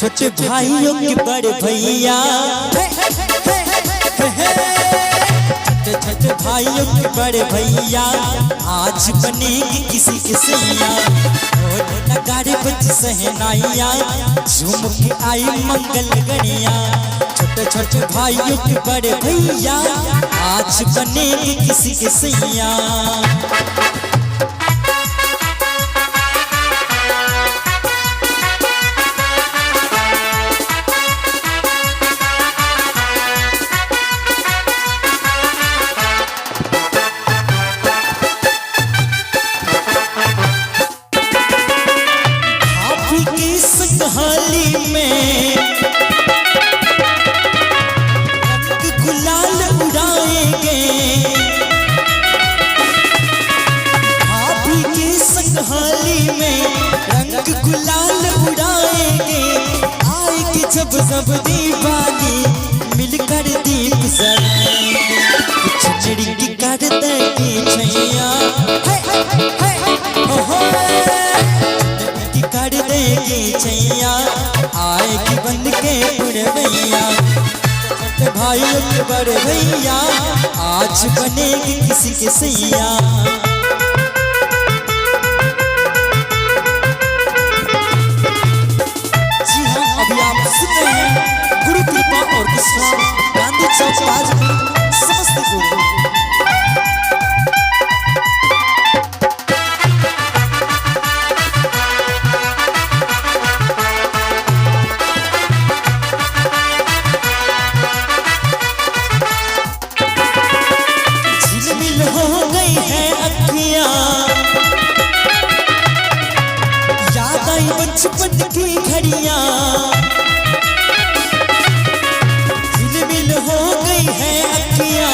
छोटे भाइयों के बड़े भैया, छोटे भाइयों के बड़े भैया आज बनेगी किसी के सैया। नगाड़े बज सहनाइया झूम के आई मंगल गणिया। छोटे छोटे भाइयों के बड़े भैया आज बनेगी किसी के सैया। हाली में रंग गुलाल उड़ाएंगे, भाभी की संगहाली में रंग गुलाल उड़ाएंगे। आएगी जब जब दीवाली मिलकर दीप जलाएंगे। खिचड़ी की कर देगी छैया, कर देगी छैया आएगी बंद के पुरवैया। छोटे भाइयों के बड़े भैया आज बनेगी किसी के सैया। जी हाँ, अभी आप सुन रहे हैं गुरु कृपा ऑर्केस्ट्रा, गांधी चौक ताजपुर समस्तीपुर। याद आई बचपन की घड़ियां, झिलमिल हो गई है अखियां।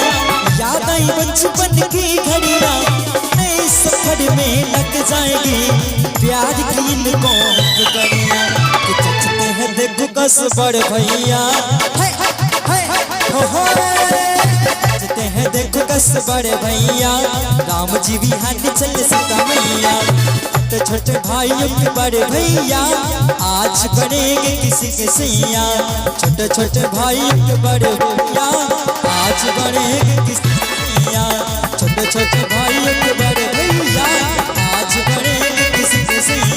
याद आई बचपन की घड़ियां, नए सफर में लग जाएगी प्यार की इनको गड़ियां। चचते हैं देखो कस बड़े भैया, चचते हैं देखो कस बड़े भैया। राम जी भी हाथ चले सीता मैया। छोटे छोटे भाइयों के बड़े भैया आज बनेंगे किसी के सैया। छोटे छोटे भाइयों के बड़े भैया आज बनेंगे किसी के सैया। छोटे छोटे भाइयों के बड़े भैया आज बनेंगे किसी के सैया।